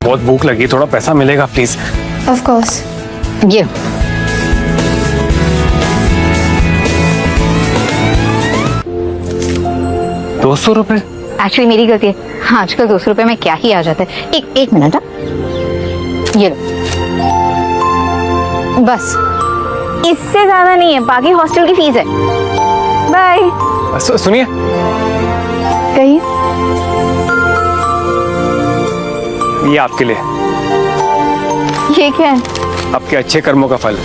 बहुत भूख लगी, थोड़ा पैसा मिलेगा प्लीज? Of course. ये 200 रुपए? एक्चुअली मेरी गलती है। हाँ, आजकल 200 रुपए में क्या ही आ जाता है। एक मिनट। ये लो, बस इससे ज्यादा नहीं है, बाकी हॉस्टल की फीस है। बाय। सुनिए, कहिए। ये आपके लिए, ये क्या है? आपके अच्छे कर्मों का फल।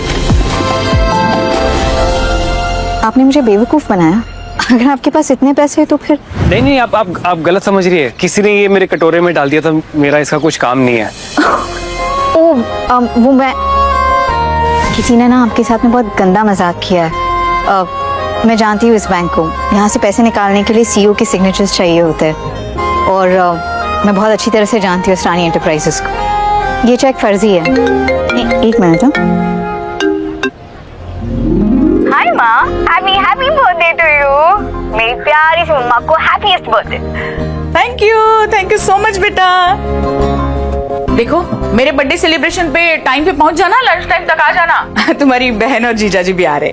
आपने मुझे बेवकूफ बनाया। अगर आपके पास इतने पैसे हैं तो फिर नहीं नहीं, आप गलत समझ रही है। किसी ने ये मेरे कटोरे में डाल दिया था, मेरा इसका कुछ काम नहीं है। वो मैं, किसी ने ना आपके साथ में बहुत गंदा मजाक किया है। मैं जानती हूँ इस बैंक को। यहाँ से पैसे निकालने के लिए सीईओ के सिग्नेचर्स चाहिए होते हैं, और मैं बहुत अच्छी तरह से जानती हूँ रानी एंटरप्राइजेस को। ये चेक फर्जी है। एक मिनट। हाय माँ, हैप्पी बर्थडे टू यू। मेरी प्यारी सी मम्मा को happiest birthday. Thank you so much बेटा। देखो, मेरे बर्थडे सेलिब्रेशन पे टाइम पे पहुंच जाना, लंच टाइम तक आ जाना। तुम्हारी बहन और जीजाजी भी आ रहे।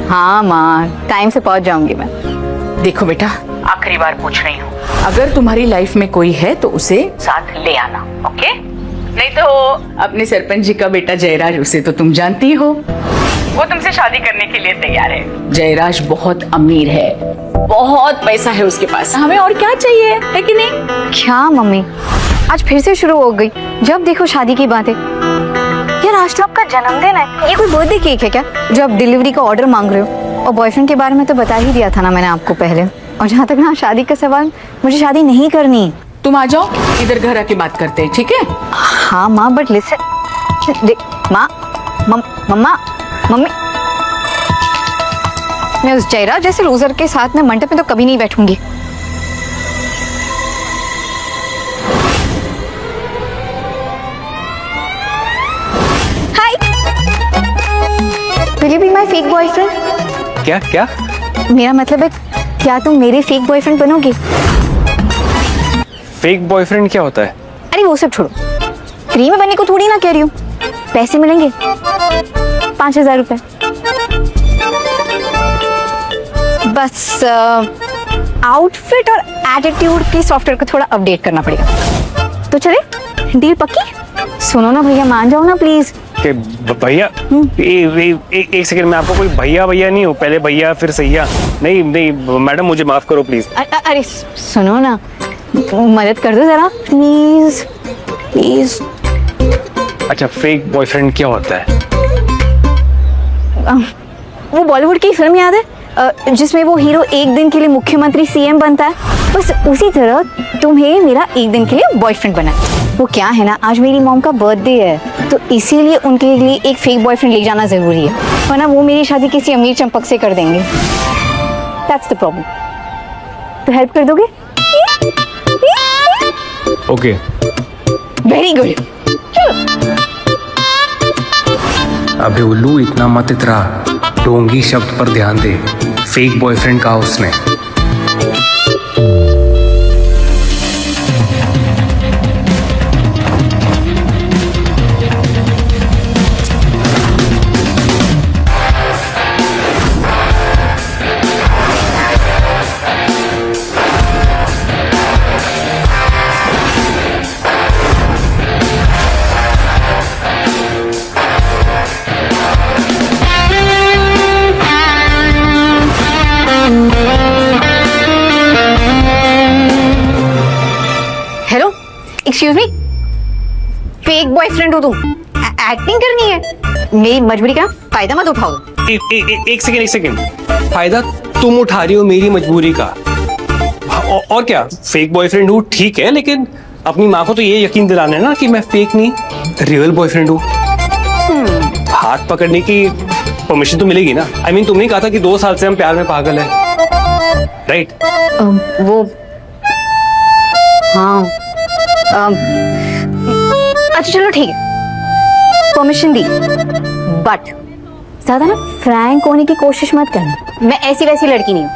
हाँ माँ, टाइम से पहुंच जाऊंगी मैं। देखो बेटा, आखिरी बार पूछ रही हूँ, अगर तुम्हारी लाइफ में कोई है तो उसे साथ ले आना, ओके? नहीं तो अपने सरपंच जी का बेटा जयराज, उसे तो तुम जानती हो, वो तुमसे शादी करने के लिए तैयार है। जयराज बहुत अमीर है, बहुत पैसा है उसके पास। हमें और क्या चाहिए, है कि नहीं? क्या मम्मी, आज फिर से शुरू हो गई। जब देखो शादी की बातें। यार, आज तो आपका जन्मदिन है। ये कोई बर्थडे केक है क्या जो आप डिलीवरी का ऑर्डर मांग रहे हो? और बॉयफ्रेंड के बारे में तो बता ही दिया था ना मैंने आपको पहले। और जहाँ तक ना शादी का सवाल, मुझे शादी नहीं करनी। तुम आ जाओ, इधर घर आके बात करते हैं, ठीक है? हाँ माँ, बट लिसन। माँ, मम्मा, मम्मी, मैं उस जयराज जैसे लूजर के साथ में मंडप में तो कभी नहीं बैठूंगी। Hi, will you be my fake boyfriend? क्या क्या? मेरा मतलब है, क्या तुम मेरे फेक बॉयफ्रेंड बनोगे? फेक बॉयफ्रेंड क्या होता है? अरे वो सब छोड़ो, फ्री में बनने को थोड़ी ना कह रही हूँ। पैसे मिलेंगे 5,000 रुपए। बस आउटफिट और एटीट्यूड के सॉफ्टवेयर को थोड़ा अपडेट करना पड़ेगा। तो चले, डील पक्की? सुनो ना भैया, मान जाओ ना प्लीज। भैया, एक सेकंड, मैं आपको कोई भैया नहीं हूँ। पहले भैया फिर सैया। नहीं नहीं मैडम, मुझे माफ करो प्लीज। अरे सुनो ना, मदद कर दो जरा प्लीज प्लीज। अच्छा, फेक बॉयफ्रेंड क्या होता है? वो बॉलीवुड की फिल्म याद है जिसमें वो हीरो एक दिन के लिए मुख्यमंत्री सीएम बनता है? बस उसी तरह तुम्हें मेरा एक दिन के लिए बॉयफ्रेंड बना है। वो क्या है ना, आज मेरी मॉम का बर्थडे है, तो इसीलिए उनके लिए एक फेक बॉयफ्रेंड ले जाना जरूरी है, वरना वो मेरी शादी किसी अमीर चंपक से कर देंगे। That's the problem. तो हेल्प कर दोगे? Okay, very good. अबे उल्लू, इतना मत इतरा। ढोंगी शब्द पर ध्यान दे। फेक बॉयफ्रेंड कहा उसने। Hello, excuse me, fake boyfriend हो तुम? एक्टिंग करनी है? मेरी मजबूरी का फायदा मत उठाओ। एक सेकंड। फायदा तुम उठा रही हो मेरी मजबूरी का? और क्या, फेक बॉयफ्रेंड हूँ ठीक है, लेकिन अपनी माँ को तो ये यकीन दिलाना है ना कि मैं फेक नहीं, रियल बॉयफ्रेंड हूँ। हाथ पकड़ने की परमिशन तो मिलेगी ना? I mean, तुमने ही कहा था कि 2 साल से हम प्यार में पागल हैं, राइट? वो हाँ, अच्छा चलो ठीक है, परमिशन दी, बट ज्यादा ना फ्रैंक होने की कोशिश मत करना। मैं ऐसी वैसी लड़की नहीं हूँ,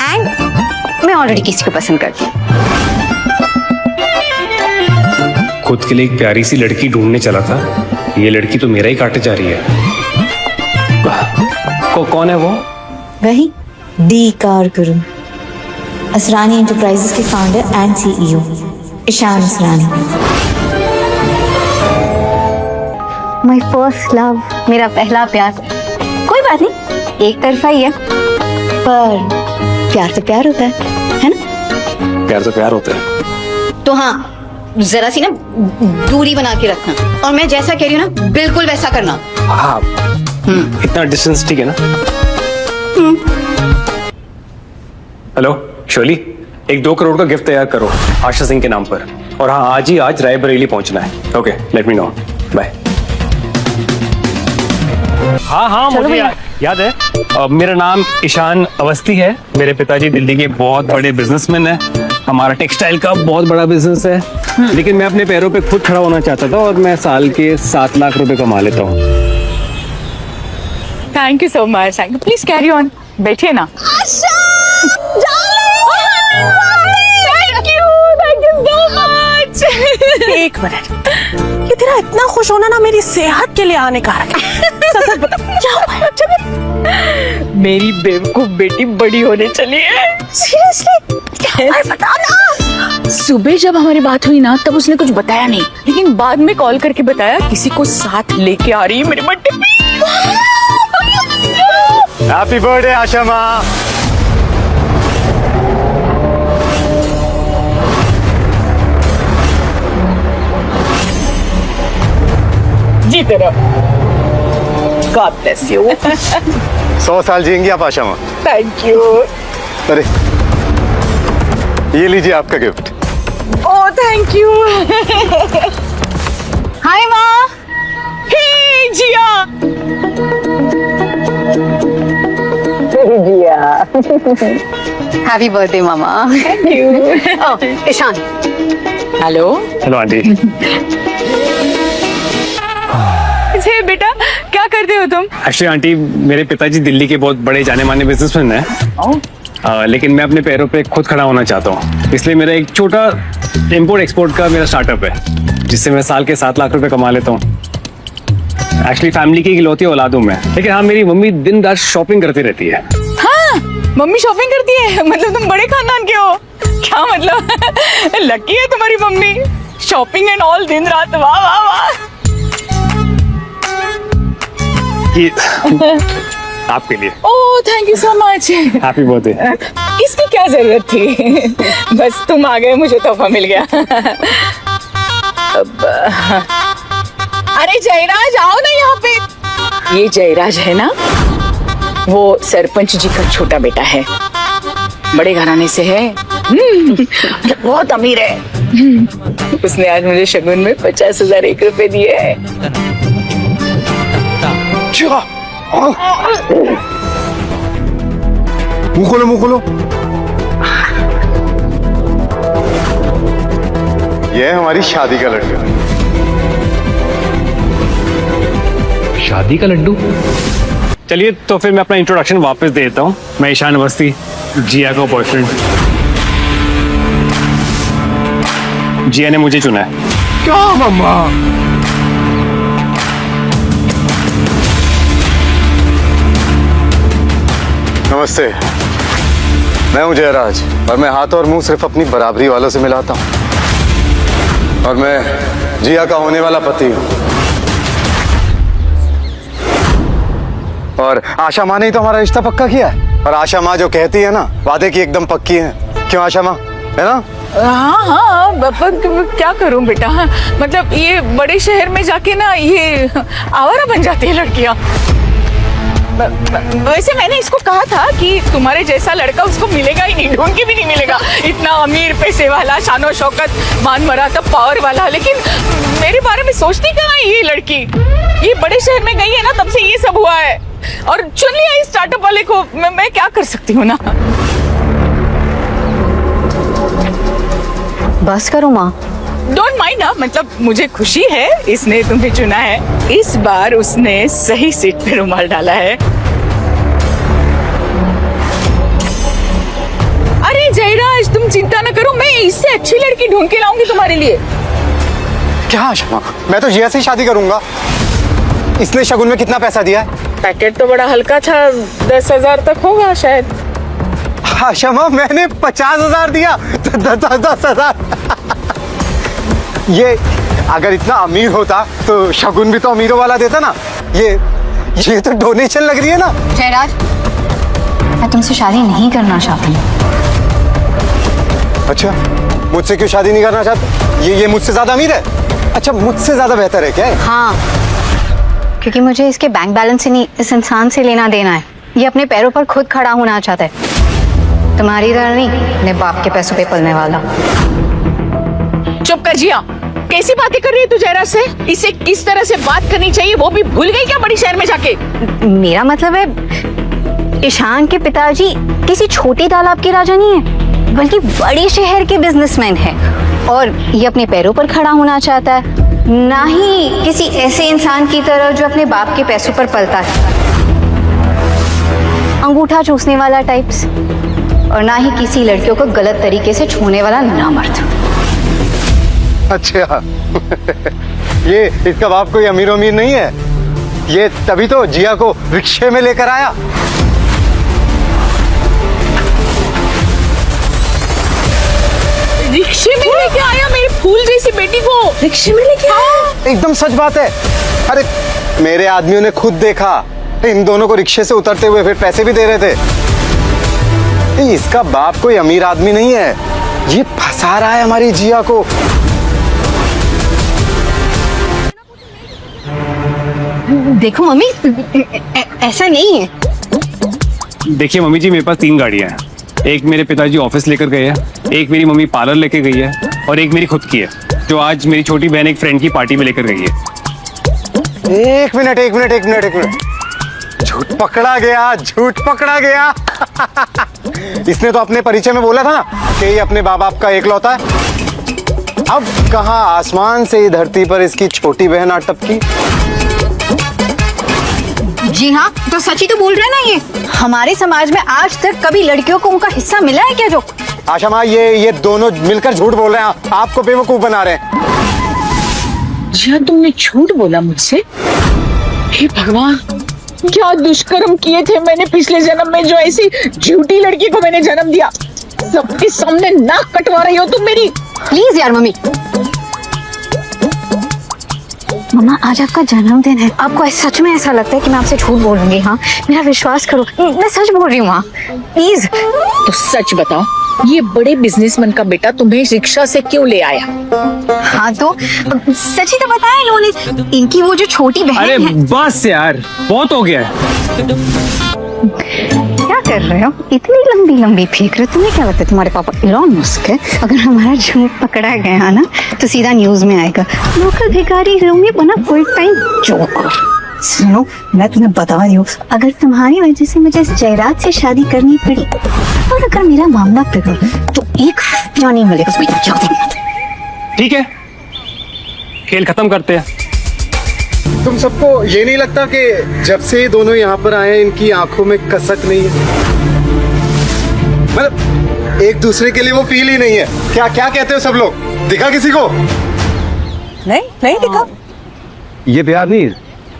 एंड मैं ऑलरेडी किसी को पसंद करती हूँ। खुद के लिए एक प्यारी सी लड़की ढूंढने चला था, ये लड़की तो मेरा ही काटे जा रही है। कौन है वो? वही डी कार गुरु, असरानी एंटरप्राइजेस के founder and CEO Ishan Asrani. My first love, मेरा पहला प्यार। कोई बात नहीं, एक तरफा ही है, पर प्यार तो प्यार होता है ना? प्यार तो प्यार होता है। तो हाँ, जरा सी ना दूरी बना के रखना, और मैं जैसा कह रही हूँ ना बिल्कुल वैसा करना। हाँ, इतना डिस्टेंस ठीक है ना? हेलो शोली, एक 2 करोड़ का गिफ्ट तैयार करो आशा सिंह के नाम पर, और हाँ आज रायबरेली पहुंचना है। Okay, let me know, bye. हाँ मुझे याद है। मेरा नाम ईशान अवस्थी है। मेरे पिताजी दिल्ली के बहुत बड़े बिजनेसमैन हैं। हमारा टेक्सटाइल का बहुत बड़ा बिजनेस है, लेकिन मैं अपने पैरों पे खुद खड़ा होना चाहता था, और मैं साल के 7 लाख रुपए कमा लेता हूँ। Thank you so much, thank you. Please carry on, बैठिए ना। एक मिनट, ये तेरा इतना खुश होना ना मेरी सेहत के लिए हानिकारक है। सच बता, क्या हुआ है? चल। मेरी बेवकूफ बेटी बड़ी होने चली है। सीरियसली? क्या है? बता ना। सुबह जब हमारी बात हुई ना, तब उसने कुछ बताया नहीं, लेकिन बाद में कॉल करके बताया किसी को साथ लेके आ रही है मेरे बर्थडे पे। हैप्पी बर्थडे आशा माँ। जी तेरा गॉड ब्लेस यू। 100 साल जिएंगी आप आशा माँ। Thank you. अरे ये लीजिए आपका gift. Oh thank you. Hi माँ। Hey Jiya. Happy birthday mama. Thank you. Ishaan. Hello. Hello aunty. बेटा क्या करते हो तुम? एक्चुअली आंटी, मेरे पिताजी दिल्ली के बहुत बड़े जाने माने बिजनेसमैन हैं, लेकिन मैं अपने पैरों पे खुद खड़ा होना चाहता हूँ, इसलिए मेरा एक छोटा इंपोर्ट एक्सपोर्ट का मेरा स्टार्टअप है, जिससे मैं साल के 7 लाख रुपए कमा लेता हूँ। एक्चुअली फैमिली की इकलौती औलाद हूँ मैं, लेकिन हाँ मेरी मम्मी दिन रात शॉपिंग करती रहती है। हाँ, मम्मी शॉपिंग करती है? मतलब तुम बड़े खानदान के हो क्या? मतलब लकी है तुम्हारी मम्मी, शॉपिंग एंड ऑल दिन रात। वाह वाह वाह। ये आपके लिए। ओह thank you so much. Happy birthday. इसकी क्या जरूरत थी, बस तुम आ गए, मुझे तोहफा मिल गया। अब अरे जयराज आओ ना यहाँ पे। ये जयराज है ना, वो सरपंच जी का छोटा बेटा है, बड़े घराने से है, बहुत अमीर है। उसने आज मुझे शगुन में 50,000 1 रुपए दिए हैं। मुंह खोलो, मुंह खोलो। ये है हमारी शादी का लड्डू। शादी का लड्डू? चलिए तो फिर मैं अपना इंट्रोडक्शन वापस दे देता हूँ। मैं ईशान अवस्थी, जिया का बॉयफ्रेंड। जिया ने मुझे चुना है। क्या मम्मा? नमस्ते, मैं हूं जयराज, और मैं हाथ और मुंह सिर्फ अपनी बराबरी वालों से मिलाता हूं, और मैं जिया का होने वाला पति हूं। और आशा माँ ने ही तो हमारा रिश्ता पक्का किया है, और आशा माँ जो कहती है ना, वादे की एकदम पक्की है। क्यों आशा माँ, है ना? हाँ, क्या करूं बेटा, मतलब ये बड़े शहर में जाके ना ये आवारा बन जाती है लड़कियां। वैसे मैंने इसको कहा था कि तुम्हारे जैसा लड़का उसको मिलेगा ही नहीं, ढूंढ के भी नहीं मिलेगा, इतना अमीर, पैसे वाला, शानो शौकत, मान मरातब, पावर वाला। लेकिन मेरे बारे में सोचती कहाँ है ये लड़की? ये बड़े शहर में गई है ना, तब से ये सब हुआ है, और चुन लिया इस स्टार्टअप वाले को। मैं क्या कर सकती हूँ ना। बस करो माँ। डोंट माइंड ना, मतलब मुझे खुशी है इसने तुम्हें चुना है। इस बार उसने सही सीट पे रुमाल डाला है। अरे जयराज तुम चिंता न करो, मैं इससे अच्छी लड़की ढूंढ के लाऊंगी तुम्हारे लिए। क्या आशा, मैं तो जिया से ही शादी करूंगा। इसने शगुन में कितना पैसा दिया है? पैकेट तो बड़ा हल्का था, 10,000 तक होगा शायद। आशा माँ, मैंने 50,000 दिया। 10,000। ये अगर इतना अमीर होता तो शगुन भी तो अमीरों वाला देता ना। ये तो डोनेशन लग रही है ना। जयराज, मैं तुमसे शादी नहीं करना चाहती। अच्छा, मुझसे क्यों शादी नहीं करना चाहते? ये मुझसे ज्यादा अमीर है? अच्छा, मुझसे ज्यादा बेहतर है क्या? हाँ, क्योंकि मुझे इसके बैंक बैलेंस से नहीं, इस इंसान से लेना देना है। ये अपने पैरों पर खुद खड़ा होना चाहता है, तुम्हारी तरह नहीं अपने बाप के पैसों पे पलने वाला। चुप कर जिया, कैसी बातें कर रही है तू जयराज से? इसे किस तरह से बात करनी चाहिए वो भी भूल गई क्या बड़ी शहर में जाके? मेरा मतलब है, ईशान के पिताजी किसी छोटे तालाब के राजा नहीं है, बल्कि बड़े शहर के बिजनेसमैन है। और ये अपने पैरों पर खड़ा होना चाहता है, ना ही किसी ऐसे इंसान की तरह जो अपने बाप के पैसों पर पलता है, अंगूठा चूसने वाला टाइप्स, और ना ही किसी लड़कियों को गलत तरीके से छूने वाला नामर्द। अच्छा ये इसका बाप कोई अमीर अमीर नहीं है। ये तभी तो जिया को रिक्शे में लेकर आया। रिक्शे में लेके आया मेरी फूल जैसी बेटी को? रिक्शे में लेके आया? एकदम सच बात है। अरे मेरे आदमियों ने खुद देखा इन दोनों को रिक्शे से उतरते हुए, फिर पैसे भी दे रहे थे। इसका बाप कोई अमीर आदमी नहीं है, ये फंसा रहा है हमारी जिया को। देखो मम्मी, ऐसा नहीं है। देखिए मम्मी जी, मेरे पास 3 गाड़ियां हैं। एक मेरे पिताजी ऑफिस लेकर गए हैं, एक मेरी मम्मी पार्लर लेके गई है, और एक मेरी खुद की है जो आज मेरी छोटी बहन एक फ्रेंड की पार्टी में लेकर गई है। एक मिनट। झूठ पकड़ा गया। इसने तो अपने परिचय में बोला था कि ये अपने बाप बाप का एकलौता है। अब कहाँ आसमान से धरती पर इसकी छोटी बहन आ टपकी। जी हाँ, तो सच ही तो बोल रहे हैं ना। ये हमारे समाज में आज तक कभी लड़कियों को उनका हिस्सा मिला है क्या? जो आशा माँ, ये दोनों मिलकर झूठ बोल रहे हैं, आपको बेवकूफ बना रहे हैं। जिया, तुमने झूठ बोला मुझसे? हे भगवान, क्या दुष्कर्म किए थे मैंने पिछले जन्म में, जो ऐसी झूठी लड़की को मैंने जन्म दिया। सबके सामने नाक कटवा रही हो तुम मेरी। प्लीज यार मम्मी। मम्मा, आज आपका जन्मदिन है, आपको सच में ऐसा लगता है कि मैं आपसे झूठ बोलूंगी? हाँ, मेरा विश्वास करो, मैं सच बोल रही हूँ। हाँ प्लीज। तो सच बताओ, ये बड़े बिजनेसमैन का बेटा तुम्हें रिक्शा से क्यों ले आया? हाँ तो सच ही तो बताया इन्होंने। इनकी वो जो छोटी बहन अरे है। बस यार, बहुत हो गया है। क्या कर रहे हो? इतनी लंबी फेंक रहे हो? तुम्हें क्या लगता है तुम्हारे पापा इलॉन मस्क है? अगर हमारा झूठ पकड़ा गया ना तो सीधा न्यूज में आएगा, लोकल भिखारी होंगे बना फुल टाइम जोकर। सुनो, मैं तुम्हें बता रही हूँ, अगर तुम्हारी वजह से मुझे इस जयराज से शादी करनी पड़ी और अगर मेरा मामला बिगड़ तो एक नहीं मिलेगा। ठीक है, खेल खत्म करते हैं। तुम सबको ये नहीं लगता कि जब से ये दोनों यहाँ पर आए इनकी आंखों में कसक नहीं है? मतलब एक दूसरे के लिए वो फील ही नहीं है। क्या कहते हो सब लोग? दिखा किसी को? नहीं दिखा। ये प्यार नहीं है,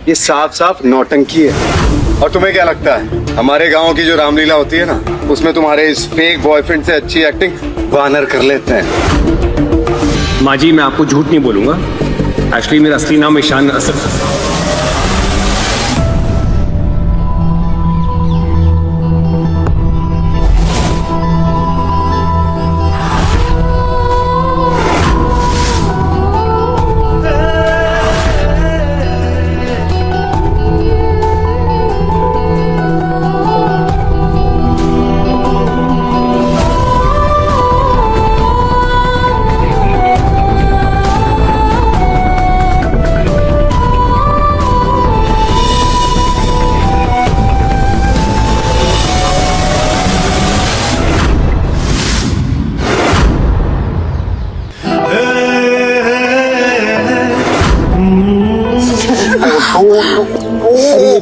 ये साफ नौटंकी है। और तुम्हें क्या लगता है हमारे गांव की जो रामलीला होती है ना, उसमें तुम्हारे इस फेक बॉयफ्रेंड से अच्छी एक्टिंग वानर कर लेते हैं। माँ जी, मैं आपको झूठ नहीं बोलूंगा, एक्चुअली मेरा असली नाम ईशान असद।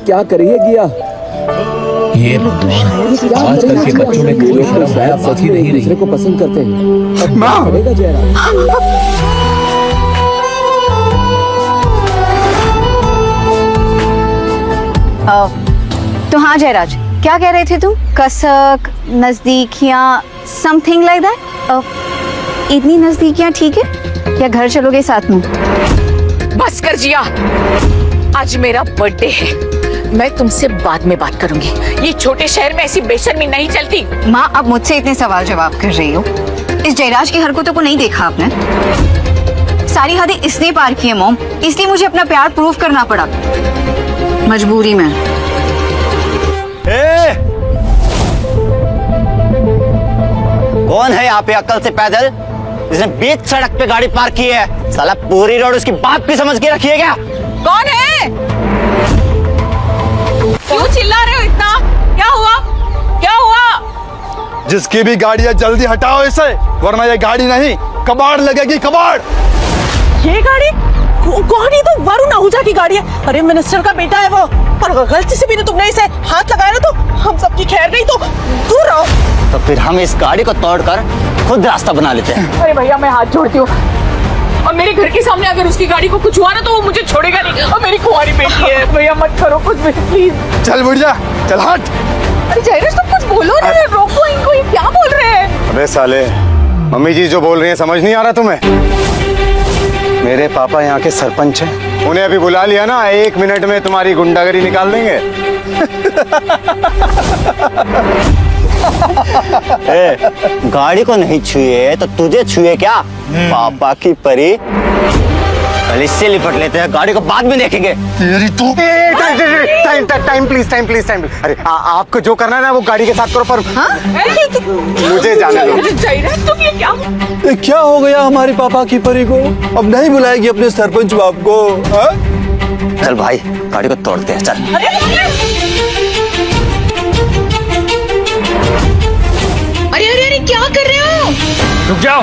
क्या करिए गिया? ये आजकल के बच्चों में कोई शर्म हया बची नहीं रही। को पसंद करते हैं। माँ, जयराज। तो हाँ जयराज, क्या कह रहे थे तुम? कसक, नजदीकियां, समथिंग लाइक दैट। इतनी नजदीकियां ठीक है या घर चलोगे साथ में? बस कर जिया, आज मेरा बर्थडे है, मैं तुमसे बाद में बात करूंगी। ये छोटे शहर में ऐसी बेशर्मी नहीं चलती। माँ, अब मुझसे इतने सवाल जवाब कर रही हो। इस जयराज की हरकतों को नहीं देखा आपने? सारी हदें इसने पार की है मॉम, इसलिए मुझे अपना प्यार प्रूव करना पड़ा, मजबूरी में। कौन है यहाँ पे अक्ल से पैदल जिसने बीच सड़क पे गाड़ी पार्क की है? साला पूरी रोड उसकी बाप की समझ के रखी है क्या? कौन है? क्यों चिल्ला रहे हो इतना? क्या हुआ? क्या हुआ? जिसकी भी गाड़ी है जल्दी हटाओ इसे, वरना ये गाड़ी नहीं कबाड़ लगेगी, कबाड़। ये गाड़ी कौन? ये तो वरुण आहूजा की गाड़ी है। अरे मिनिस्टर का बेटा है वो, पर गलती से भी तो तुमने इसे हाथ लगाया ना तो हम सबकी खैर नहीं, तो दूर रहो। तो फिर हम इस गाड़ी को तोड़कर खुद रास्ता बना लेते हैं। अरे भैया, मैं हाथ जोड़ती हूँ, और मेरे घर के सामने अगर उसकी गाड़ी को कुछ हुआ ना तो वो मुझे छोड़ेगा नहीं, और मेरी कुंवारी बेटी है। भैया मत करो कुछ भी प्लीज। चल बुढ़िया, चल हट। अरे जयराज, तुम कुछ बोलो ना, रोको इनको, ये क्या बोल रहे हैं? अबे साले, मम्मी जी जो बोल रही हैं समझ नहीं आ रहा तुम्हें? मेरे पापा यहाँ के सरपंच हैं, उन्हें अभी बुला लिया ना, 1 मिनट में तुम्हारी गुंडागरी निकाल देंगे। गाड़ी को नहीं छुए तो तुझे छुए क्या? पापा की परी। कल इससे लिपट लेते हैं, गाड़ी को बाद में देखेंगे। तेरी तो टाइम प्लीज। अरे आपको जो करना है ना वो गाड़ी के साथ करो, पर मुझे जाने दो। जयराज, तुम ये क्या? ये क्या हो गया हमारी पापा की परी को? अब नहीं बुलाएगी अपने सरपंच बाप को? हा? चल भाई, गाड़ी को तोड़ते हैं, चल। अरे क्या कर रहे हो? रुक जाओ।